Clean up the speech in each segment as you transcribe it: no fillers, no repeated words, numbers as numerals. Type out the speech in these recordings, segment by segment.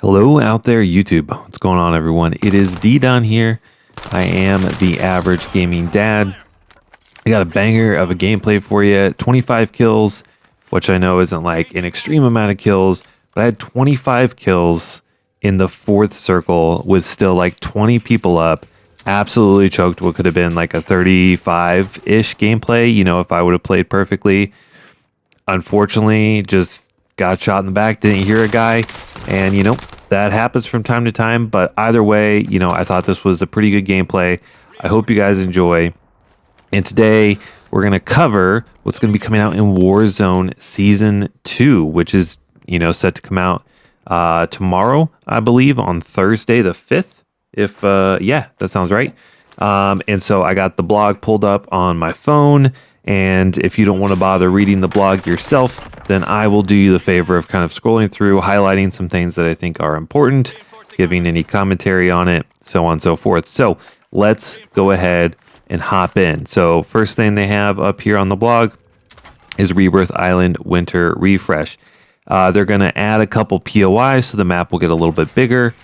Hello out there, YouTube. What's going on, everyone? It is D-Don here. I am the average gaming dad. I got a banger of a gameplay for you. 25 kills, which I know isn't like an extreme amount of kills, but I had 25 kills in the fourth circle with still like 20 people up. Absolutely choked what could have been like a 35-ish gameplay, if I would have played perfectly. Unfortunately, just got shot in the back, didn't hear a guy, and that happens from time to time. But either way, I thought this was a pretty good gameplay. I hope you guys enjoy. And today we're going to cover what's going to be coming out in Warzone Season 2, which is, set to come out tomorrow, I believe, on Thursday the 5th. Yeah, that sounds right. And so I got the blog pulled up on my phone. And if you don't want to bother reading the blog yourself, then I will do you the favor of kind of scrolling through, highlighting some things that I think are important, giving any commentary on it, so on and so forth. So let's go ahead and hop in. So first thing they have up here on the blog is Rebirth Island Winter Refresh. They're going to add a couple POIs so the map will get a little bit bigger.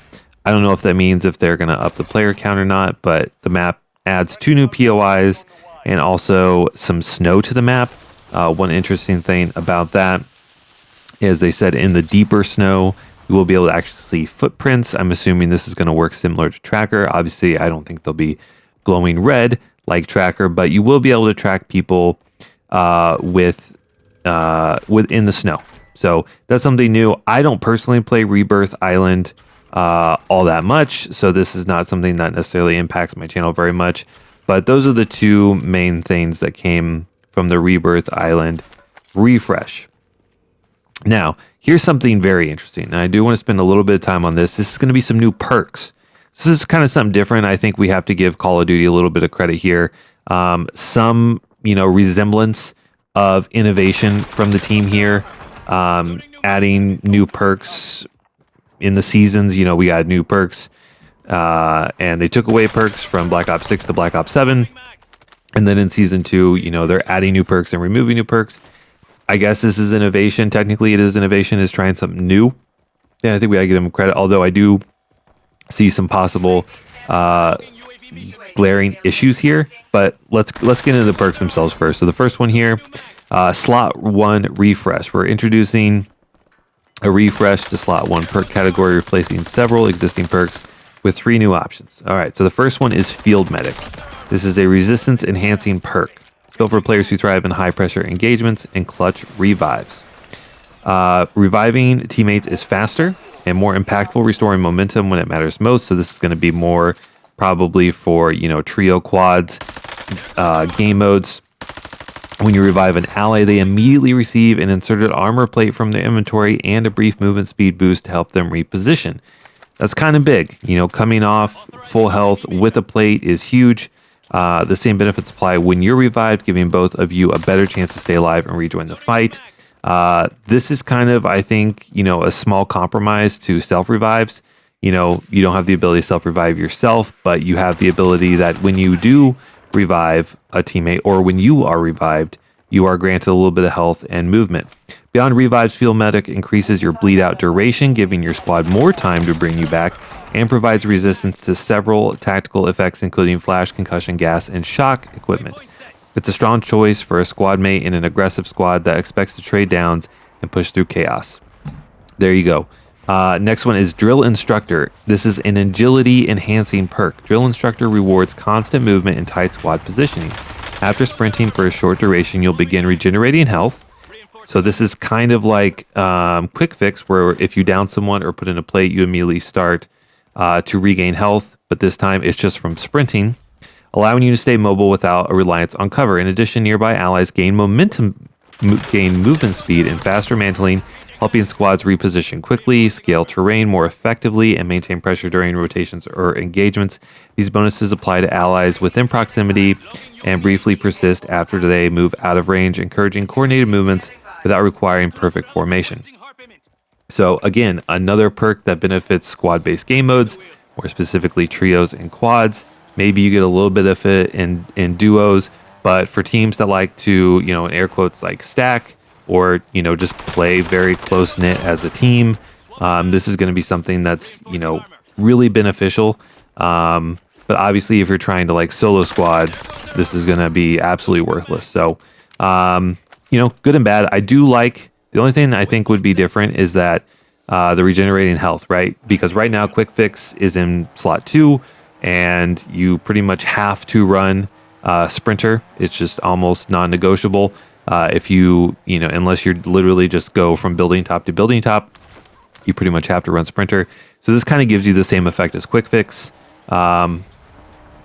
I don't know if that means if they're going to up the player count or not, but the map adds 2 new POIs and also some snow to the map. One interesting thing about that is they said in the deeper snow, you will be able to actually see footprints. I'm assuming this is going to work similar to Tracker. Obviously, I don't think they'll be glowing red like Tracker, but you will be able to track people within the snow. So that's something new. I don't personally play Rebirth Island all that much, so this is not something that necessarily impacts my channel very much. But those are the two main things that came from the Rebirth Island refresh. Now, here's something very interesting. And I do want to spend a little bit of time on this. This is going to be some new perks. This is kind of something different. I think we have to give Call of Duty a little bit of credit here. Some, resemblance of innovation from the team here. Adding new perks in the seasons. We got new perks. And they took away perks from Black Ops 6 to Black Ops 7. And then in Season 2, they're adding new perks and removing new perks. I guess this is innovation. Technically, it is innovation, is trying something new. Yeah, I think we gotta give them credit. Although I do see some possible glaring issues here. But let's get into the perks themselves first. So the first one here, Slot 1 Refresh. We're introducing a refresh to Slot 1 perk category, replacing several existing perks with 3 new options. All right, so the first one is Field Medic. This is a resistance enhancing perk. Built for players who thrive in high pressure engagements and clutch revives. Reviving teammates is faster and more impactful, restoring momentum when it matters most. So this is going to be more probably for, trio quads, game modes. When you revive an ally, they immediately receive an inserted armor plate from their inventory and a brief movement speed boost to help them reposition. That's kind of big. Coming off full health with a plate is huge. The same benefits apply when you're revived, giving both of you a better chance to stay alive and rejoin the fight. This is kind of, I think, a small compromise to self-revives. You don't have the ability to self-revive yourself, but you have the ability that when you do revive a teammate or when you are revived, you are granted a little bit of health and movement. Beyond revives, Field Medic increases your bleed out duration, giving your squad more time to bring you back, and provides resistance to several tactical effects, including flash, concussion, gas, and shock equipment. It's a strong choice for a squad mate in an aggressive squad that expects to trade downs and push through chaos. There you go. Next one is Drill Instructor. This is an agility enhancing perk. Drill Instructor rewards constant movement and tight squad positioning. After sprinting for a short duration, you'll begin regenerating health. So this is kind of like quick fix, where if you down someone or put in a plate, you immediately start to regain health. But this time it's just from sprinting, allowing you to stay mobile without a reliance on cover. In addition, nearby allies gain movement speed and faster mantling, helping squads reposition quickly, scale terrain more effectively, and maintain pressure during rotations or engagements. These bonuses apply to allies within proximity and briefly persist after they move out of range, encouraging coordinated movements without requiring perfect formation. So again, another perk that benefits squad-based game modes, more specifically trios and quads. Maybe you get a little bit of it in duos, but for teams that like to, in air quotes, like stack, or just play very close knit as a team, This is going to be something that's, really beneficial. But obviously, if you're trying to like solo squad, this is going to be absolutely worthless. So, good and bad. I do like the only thing I think would be different is that the regenerating health, right? Because right now, quick fix is in slot 2, and you pretty much have to run sprinter. It's just almost non-negotiable. If unless you're literally just go from building top to building top, you pretty much have to run sprinter. So this kind of gives you the same effect as quick fix, but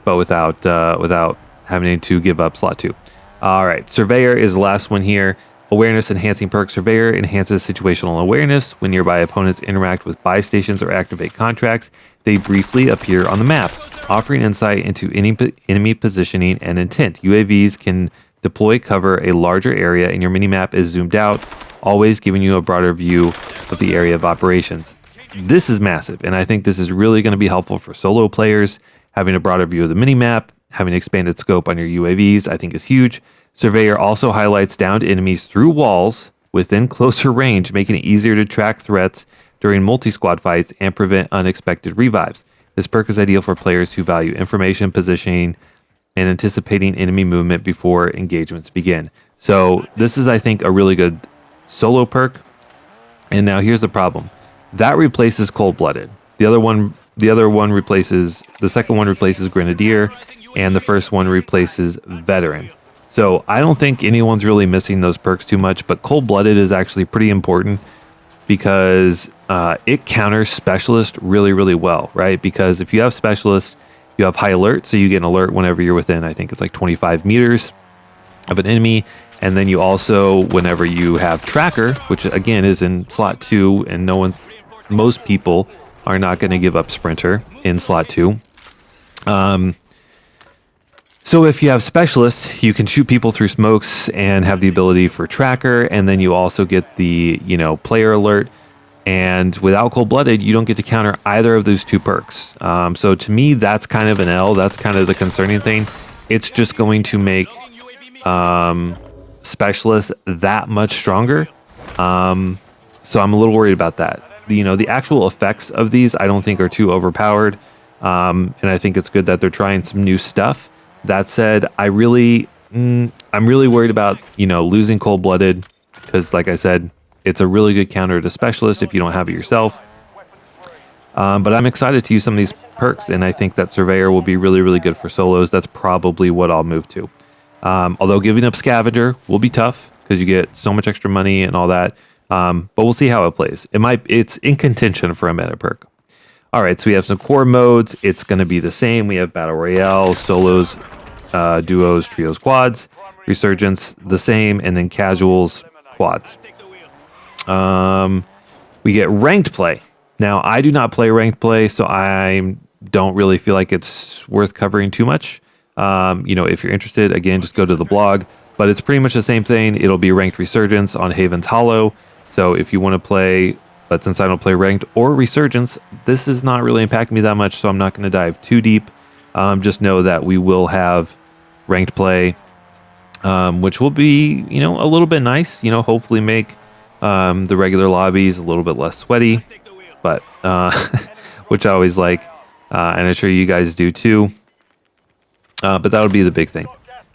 without having to give up slot 2. All right, Surveyor is the last one here. Awareness enhancing perk. Surveyor enhances situational awareness. When nearby opponents interact with buy stations or activate contracts, they briefly appear on the map, offering insight into enemy positioning and intent. UAVs can deploy cover a larger area, and your minimap is zoomed out, always giving you a broader view of the area of operations. This is massive, and I think this is really going to be helpful for solo players. Having a broader view of the minimap, having expanded scope on your UAVs, I think is huge. Surveyor also highlights downed enemies through walls within closer range, making it easier to track threats during multi-squad fights and prevent unexpected revives. This perk is ideal for players who value information, positioning, and anticipating enemy movement before engagements begin. So this is, I think, a really good solo perk. And now here's the problem. That replaces Cold-Blooded. The second one replaces Grenadier, and the first one replaces Veteran. So I don't think anyone's really missing those perks too much, but Cold-Blooded is actually pretty important because it counters Specialist really, really well, right? Because if you have Specialist, you have high alert, so you get an alert whenever you're within, I think it's like 25 meters of an enemy. And then you also, whenever you have Tracker, which again is in slot 2, and most people are not going to give up Sprinter in slot 2. So if you have Specialist, you can shoot people through smokes and have the ability for Tracker, and then you also get the, player alert. And without Cold-Blooded, you don't get to counter either of those two perks. So to me, that's kind of an L. That's kind of the concerning thing. It's just going to make Specialist that much stronger. So I'm a little worried about that. The actual effects of these, I don't think are too overpowered. And I think it's good that they're trying some new stuff. That said, I'm really worried about, losing Cold-Blooded because, like I said, it's a really good counter to Specialist if you don't have it yourself. But I'm excited to use some of these perks, and I think that Surveyor will be really, really good for solos. That's probably what I'll move to. Although giving up Scavenger will be tough because you get so much extra money and all that. But we'll see how it plays. It's in contention for a meta perk. All right, so we have some core modes. It's going to be the same. We have Battle Royale, solos, duos, trios, quads. Resurgence, the same, and then casuals, quads. We get ranked play. Now, I do not play ranked play, so I don't really feel like it's worth covering too much. If you're interested, again, just go to the blog. But it's pretty much the same thing. It'll be ranked Resurgence on Haven's Hollow. So if you want to play, but since I don't play ranked or Resurgence, this is not really impacting me that much, so I'm not going to dive too deep. Just know that we will have ranked play, which will be, a little bit nice. Hopefully make the regular lobbies a little bit less sweaty, but which I always like, and I'm sure you guys do too. But that would be the big thing.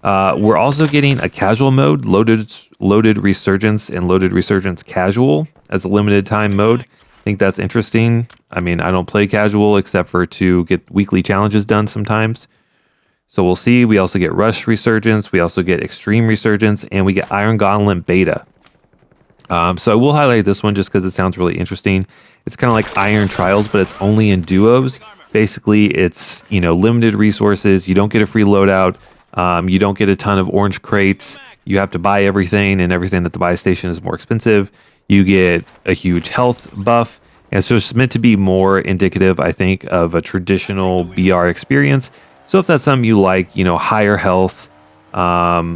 We're also getting a casual mode, loaded Resurgence and loaded Resurgence casual as a limited time mode. I think that's interesting. I mean, I don't play casual except for to get weekly challenges done sometimes. So we'll see. We also get Rush Resurgence. We also get Extreme Resurgence, and we get Iron Gauntlet Beta. So I will highlight this one just because it sounds really interesting. It's kind of like Iron Trials, but it's only in duos. Basically, it's, limited resources. You don't get a free loadout. You don't get a ton of orange crates. You have to buy everything, and everything at the buy station is more expensive. You get a huge health buff. And so it's meant to be more indicative, I think, of a traditional BR experience. So if that's something you like, higher health, so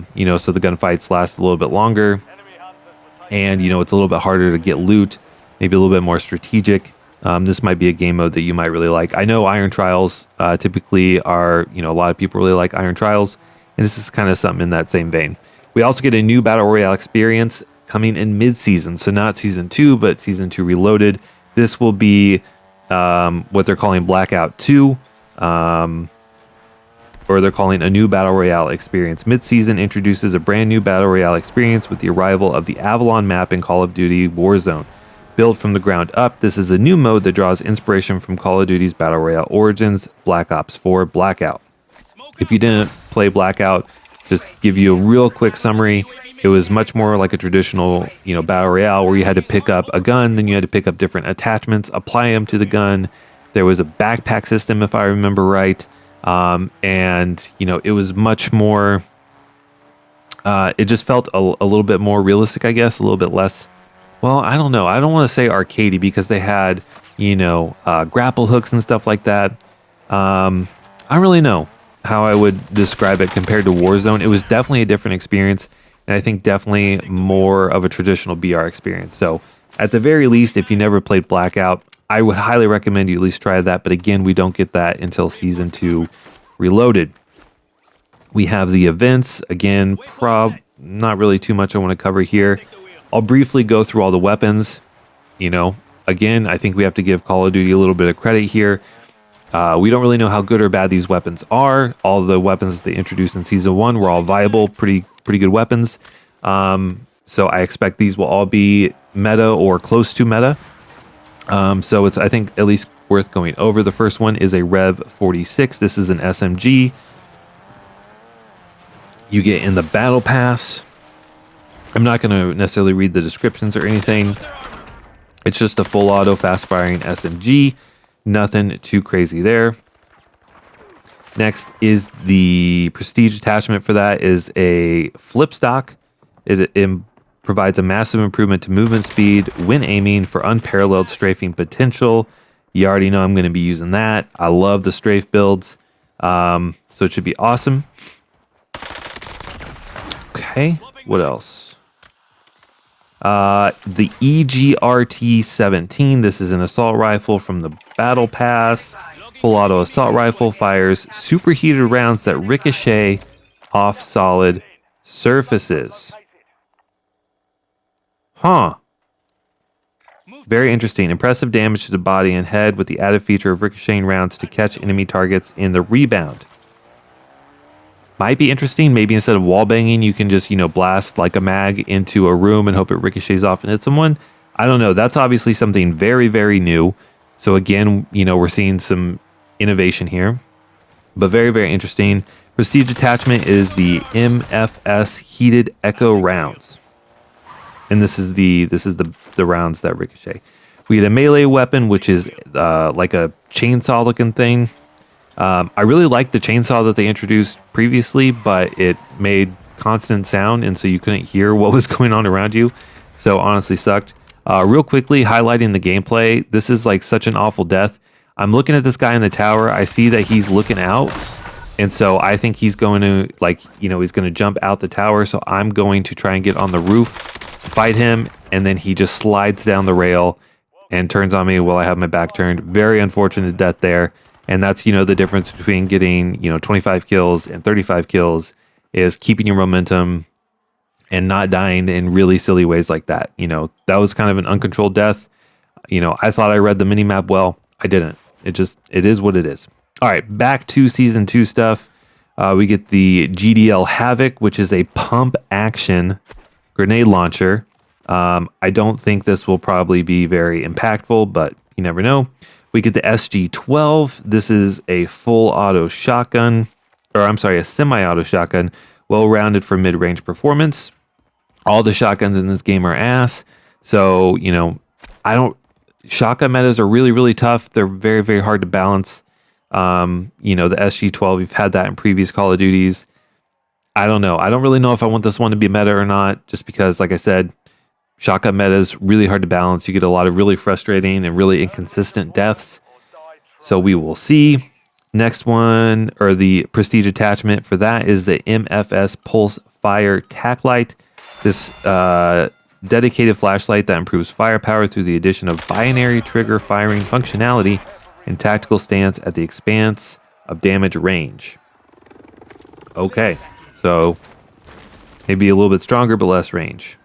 the gunfights last a little bit longer. And, it's a little bit harder to get loot, maybe a little bit more strategic. This might be a game mode that you might really like. I know Iron Trials typically are, a lot of people really like Iron Trials, and this is kind of something in that same vein. We also get a new Battle Royale experience coming in mid-season, so not Season 2, but Season 2 Reloaded. This will be what they're calling Blackout 2, or they're calling a new Battle Royale experience. Mid-season introduces a brand new Battle Royale experience with the arrival of the Avalon map in Call of Duty Warzone. Built from the ground up, this is a new mode that draws inspiration from Call of Duty's Battle Royale Origins, Black Ops 4 Blackout. If you didn't play Blackout, just give you a real quick summary. It was much more like a traditional, Battle Royale where you had to pick up a gun, then you had to pick up different attachments, apply them to the gun. There was a backpack system, if I remember right. And it was much more, it just felt a little bit more realistic, I guess, a little bit less. Well, I don't know. I don't want to say arcadey because they had, grapple hooks and stuff like that. I don't really know how I would describe it compared to Warzone. It was definitely a different experience, and I think definitely more of a traditional BR experience. So at the very least, if you never played Blackout, I would highly recommend you at least try that. But again, we don't get that until Season 2 Reloaded. We have the events. Again, not really too much I want to cover here. I'll briefly go through all the weapons. Again, I think we have to give Call of Duty a little bit of credit here. We don't really know how good or bad these weapons are. All the weapons that they introduced in Season 1 were all viable, pretty good weapons. So I expect these will all be meta or close to meta. So it's, I think, at least worth going over. The first one is a Rev 46. This is an SMG. You get in the Battle Pass. I'm not going to necessarily read the descriptions or anything. It's just a full auto fast firing SMG. Nothing too crazy there. Next is the Prestige attachment for that is a flip stock. It provides a massive improvement to movement speed when aiming for unparalleled strafing potential. You already know I'm going to be using that. I love the strafe builds. So it should be awesome. Okay, what else? The EGRT-17. This is an assault rifle from the Battle Pass. Full auto assault rifle fires superheated rounds that ricochet off solid surfaces. Huh. Very interesting. Impressive damage to the body and head with the added feature of ricocheting rounds to catch enemy targets in the rebound. Might be interesting. Maybe instead of wall banging, you can just, blast like a mag into a room and hope it ricochets off and hit someone. I don't know. That's obviously something very, very new. So again, we're seeing some innovation here, but very, very interesting. Prestige attachment is the MFS heated echo rounds. And this is the rounds that ricochet. We get a melee weapon, which is like a chainsaw looking thing. I really liked the chainsaw that they introduced previously, but it made constant sound, and so you couldn't hear what was going on around you. So honestly sucked. Real quickly, highlighting the gameplay. This is like such an awful death. I'm looking at this guy in the tower. I see that he's looking out. And so I think he's going to he's going to jump out the tower. So I'm going to try and get on the roof, fight him. And then he just slides down the rail and turns on me while I have my back turned. Very unfortunate death there. And that's, the difference between getting, 25 kills and 35 kills is keeping your momentum and not dying in really silly ways like that. That was kind of an uncontrolled death. I thought I read the minimap well. I didn't. It is what it is. All right, back to Season 2 stuff. We get the GDL Havoc, which is a pump action grenade launcher. I don't think this will probably be very impactful, but you never know. We get the SG-12. This is a full auto shotgun, a semi-auto shotgun, well-rounded for mid-range performance. All the shotguns in this game are ass. So, shotgun metas are really, really tough. They're very, very hard to balance. The SG-12, we've had that in previous Call of Duties. I don't know. I don't really know if I want this one to be meta or not, just because, like I said, shotgun meta is really hard to balance. You get a lot of really frustrating and really inconsistent deaths. So we will see. Next one, or the Prestige attachment for that, is the MFS Pulse Fire Tac Light. This dedicated flashlight that improves firepower through the addition of binary trigger firing functionality and tactical stance at the expanse of damage range. Okay, so maybe a little bit stronger but less range.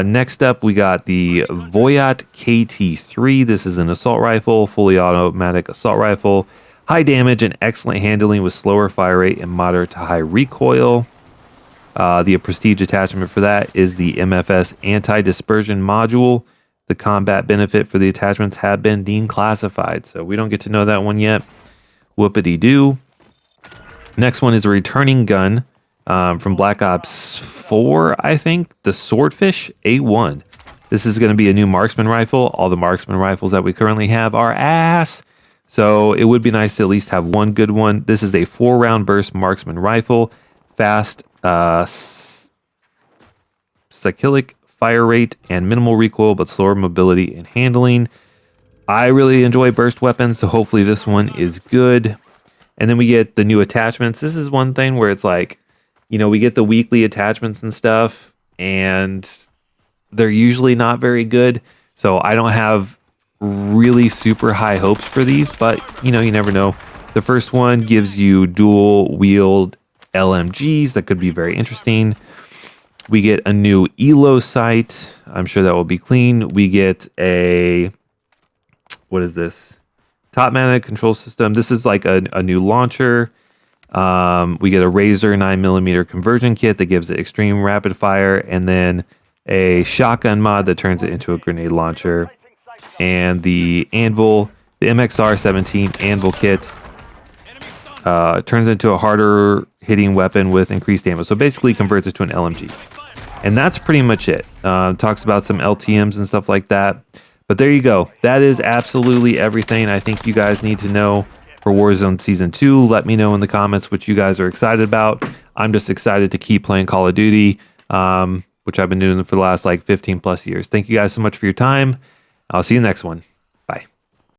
Next up, we got the Voyat KT3. This is an assault rifle, fully automatic assault rifle. High damage and excellent handling with slower fire rate and moderate to high recoil. The prestige attachment for that is the MFS anti-dispersion module. The combat benefit for the attachments have been declassified, so we don't get to know that one yet. Whoopity-doo. Next one is a returning gun from Black Ops 4, I think. The Swordfish A1. This is going to be a new marksman rifle. All the marksman rifles that we currently have are ass. So it would be nice to at least have one good one. This is a 4-round burst marksman rifle. Fast cyclic fire rate and minimal recoil, but slower mobility and handling. I really enjoy burst weapons, so hopefully this one is good. And then we get the new attachments. This is one thing where it's like, you know, we get the weekly attachments and stuff, and they're usually not very good. So I don't have really super high hopes for these, but you know, you never know. The first one gives you dual wield LMGs that could be very interesting. We get a new ELO sight. I'm sure that will be clean. We get a, what is this? Top mounted control system. This is like a new launcher. We get a Razor 9mm conversion kit that gives it extreme rapid fire, and then a shotgun mod that turns it into a grenade launcher. And the Anvil, the MXR 17 Anvil kit, turns into a harder hitting weapon with increased ammo. So basically converts it to an LMG. And that's pretty much it. Talks about some LTMs and stuff like that. But there you go. That is absolutely everything I think you guys need to know for Warzone Season 2. Let me know in the comments what you guys are excited about. I'm just excited to keep playing Call of Duty, which I've been doing for the last like 15 plus years. Thank you guys so much for your time. I'll see you next one.